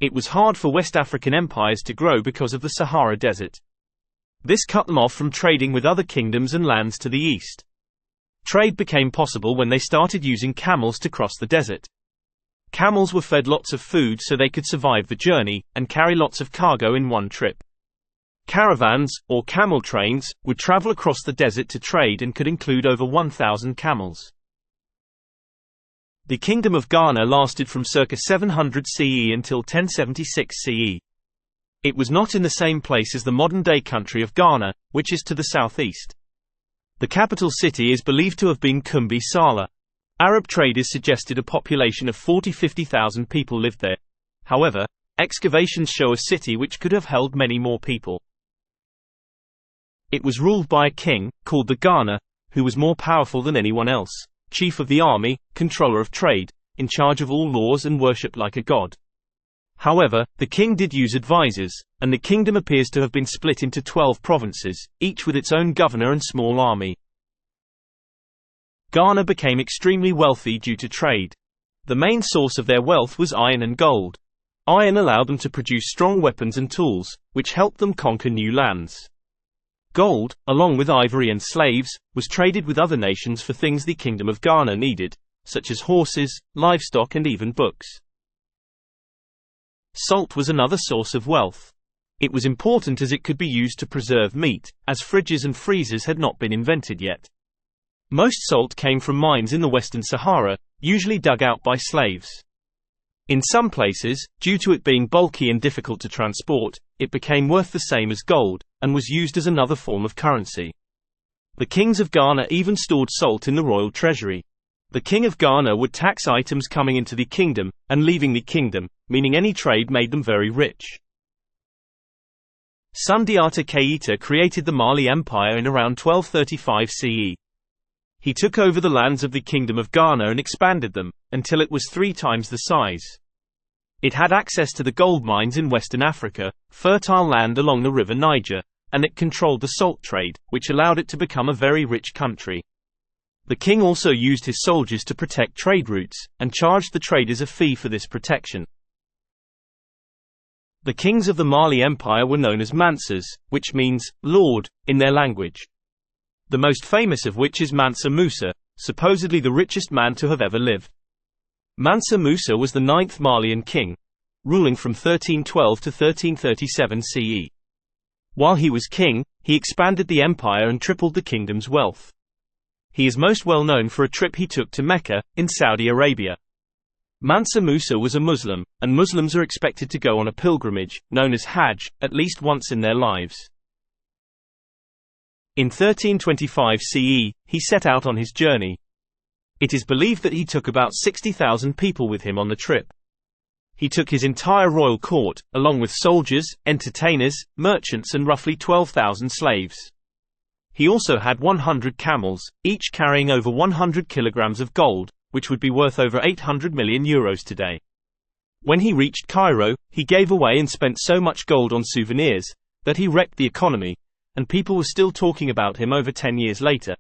It was hard for West African empires to grow because of the Sahara Desert. This cut them off from trading with other kingdoms and lands to the east. Trade became possible when they started using camels to cross the desert. Camels were fed lots of food so they could survive the journey, and carry lots of cargo in one trip. Caravans, or camel trains, would travel across the desert to trade and could include over 1,000 camels. The Kingdom of Ghana lasted from circa 700 CE until 1076 CE. It was not in the same place as the modern-day country of Ghana, which is to the southeast. The capital city is believed to have been Kumbi Sala. Arab traders suggested a population of 40–50,000 people lived there. However, excavations show a city which could have held many more people. It was ruled by a king, called the Ghana, who was more powerful than anyone else, chief of the army, controller of trade, in charge of all laws and worshipped like a god. However, the king did use advisors, and the kingdom appears to have been split into 12 provinces, each with its own governor and small army. Ghana became extremely wealthy due to trade. The main source of their wealth was iron and gold. Iron allowed them to produce strong weapons and tools, which helped them conquer new lands. Gold, along with ivory and slaves, was traded with other nations for things the Kingdom of Ghana needed, such as horses, livestock and even books. Salt was another source of wealth. It was important as it could be used to preserve meat, as fridges and freezers had not been invented yet. Most salt came from mines in the Western Sahara, usually dug out by slaves. In some places, due to it being bulky and difficult to transport, it became worth the same as gold, and was used as another form of currency. The kings of Ghana even stored salt in the royal treasury. The king of Ghana would tax items coming into the kingdom, and leaving the kingdom, meaning any trade made them very rich. Sundiata Keita created the Mali Empire in around 1235 CE. He took over the lands of the Kingdom of Ghana and expanded them, until it was 3 times the size. It had access to the gold mines in Western Africa, fertile land along the river Niger, and it controlled the salt trade, which allowed it to become a very rich country. The king also used his soldiers to protect trade routes, and charged the traders a fee for this protection. The kings of the Mali Empire were known as Mansas, which means lord, in their language. The most famous of which is Mansa Musa, supposedly the richest man to have ever lived. Mansa Musa was the 9th Malian king, ruling from 1312 to 1337 CE. While he was king, he expanded the empire and tripled the kingdom's wealth. He is most well known for a trip he took to Mecca, in Saudi Arabia. Mansa Musa was a Muslim, and Muslims are expected to go on a pilgrimage, known as Hajj, at least once in their lives. In 1325 CE, he set out on his journey. It is believed that he took about 60,000 people with him on the trip. He took his entire royal court, along with soldiers, entertainers, merchants and roughly 12,000 slaves. He also had 100 camels, each carrying over 100 kilograms of gold, which would be worth over 800 million euros today. When he reached Cairo, he gave away and spent so much gold on souvenirs, that he wrecked the economy, and people were still talking about him over 10 years later.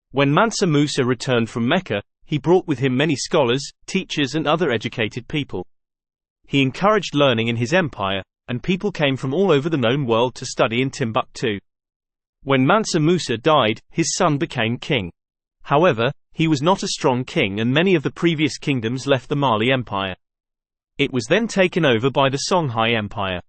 When Mansa Musa returned from Mecca, he brought with him many scholars, teachers and other educated people. He encouraged learning in his empire, and people came from all over the known world to study in Timbuktu. When Mansa Musa died, his son became king. However, he was not a strong king and many of the previous kingdoms left the Mali Empire. It was then taken over by the Songhai Empire.